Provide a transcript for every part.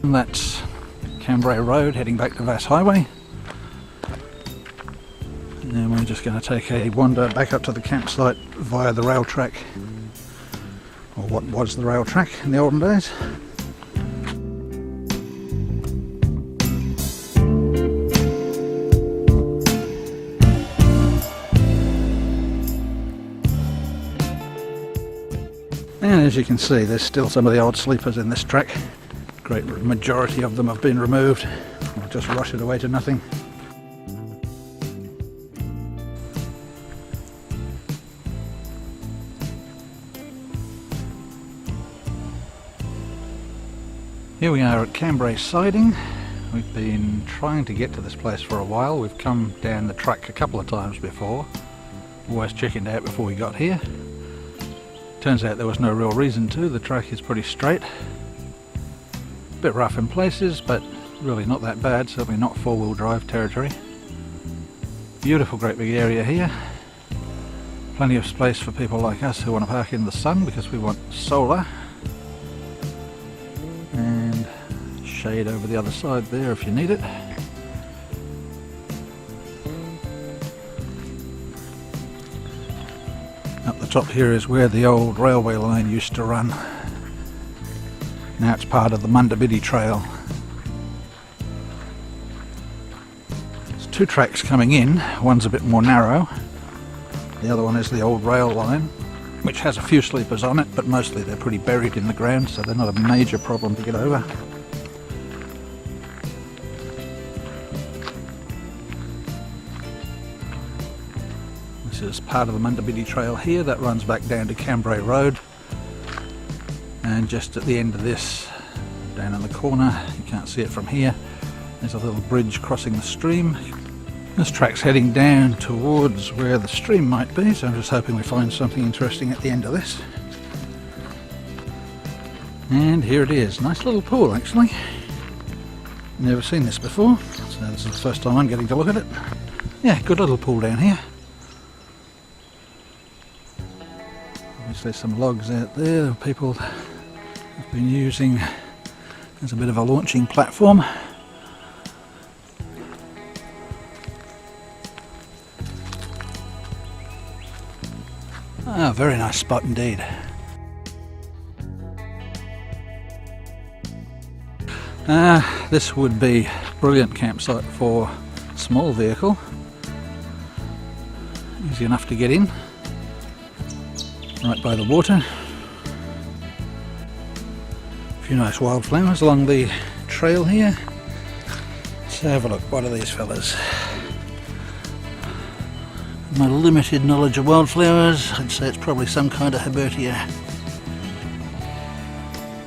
And that's Cambrai Road heading back to Vasse Highway. And then we're just going to take a wander back up to the campsite via the rail track, or what was the rail track in the olden days. And as you can see, there's still some of the old sleepers in this track. Great majority of them have been removed or just rotted away to nothing. Here we are at Cambrai Siding. We've been trying to get to this place for a while. We've come down the track a couple of times before, always checking it out before we got here. Turns out there was no real reason to. The track is pretty straight. A bit rough in places, but really not that bad, certainly not four-wheel drive territory. Beautiful, great big area here. Plenty of space for people like us who want to park in the sun because we want solar. And shade over the other side there if you need it. Up the top here is where the old railway line used to run. Now it's part of the Munda Biddi Trail. There's two tracks coming in, one's a bit more narrow. The other one is the old rail line, which has a few sleepers on it, but mostly they're pretty buried in the ground, so they're not a major problem to get over. This is part of the Munda Biddi Trail here that runs back down to Cambrai Road, and just at the end of this, down in the corner, you can't see it from here, there's a little bridge crossing the stream. This track's heading down towards where the stream might be, so I'm just hoping we find something interesting at the end of this. And here it is, nice little pool actually. Never seen this before, so this is the first time I'm getting to look at it. Yeah, good little pool down here. Obviously some logs out there that people have been using as a bit of a launching platform. Ah, very nice spot indeed. This would be a brilliant campsite for a small vehicle. Easy enough to get in. Right by the water. A few nice wildflowers along the trail here. Let's have a look. What are these fellas? My limited knowledge of wildflowers, I'd say it's probably some kind of Herbertia.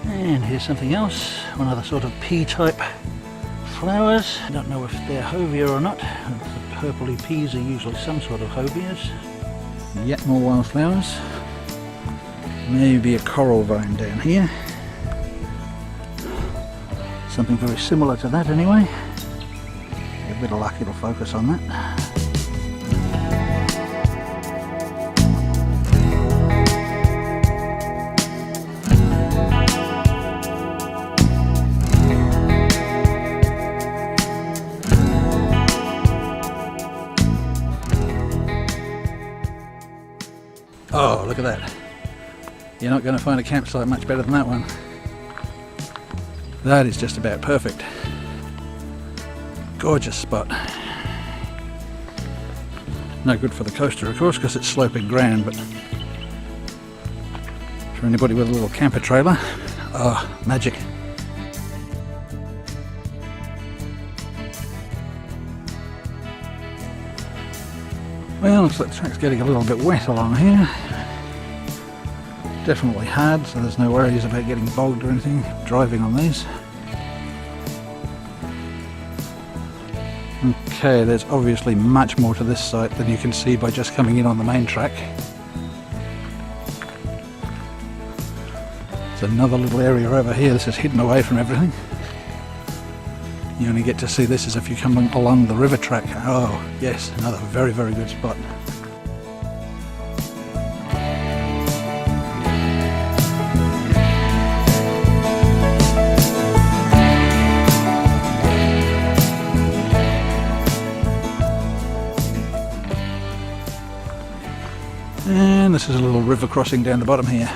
And here's something else, one other sort of pea-type flowers. I don't know if they're Hovea or not. The purpley peas are usually some sort of Hoveas. Yet more wildflowers. Maybe a coral vine down here. Something very similar to that anyway. A bit of luck, it'll focus on that. Oh, look at that. You're not going to find a campsite much better than that one. That is just about perfect. Gorgeous spot. No good for the coaster, of course, because it's sloping ground, but for anybody with a little camper trailer, oh, magic. Well, looks like the track's getting a little bit wet along here. Definitely hard, so there's no worries about getting bogged or anything driving on these. Okay, there's obviously much more to this site than you can see by just coming in on the main track. There's another little area over here. This is hidden away from everything. You only get to see this as if you come along the river track. Oh yes, another very, very good spot. And this is a little river crossing down the bottom here.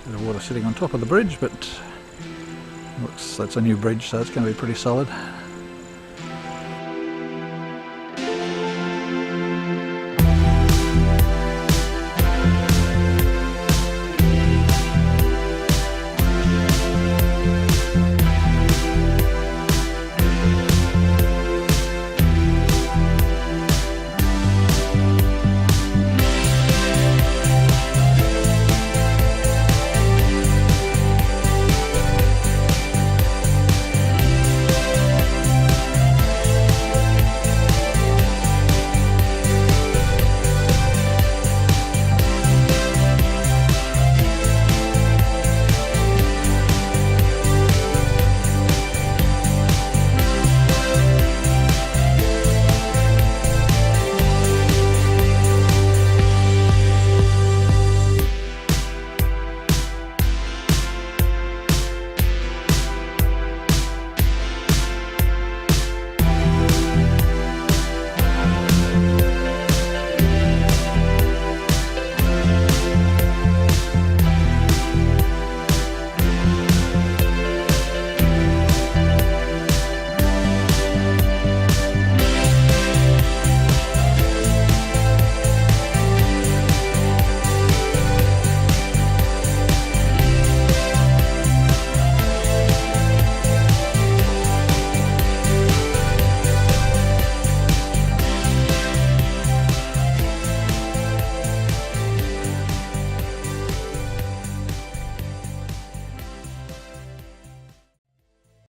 Bit of water sitting on top of the bridge, but looks that's a new bridge, so it's going to be pretty solid.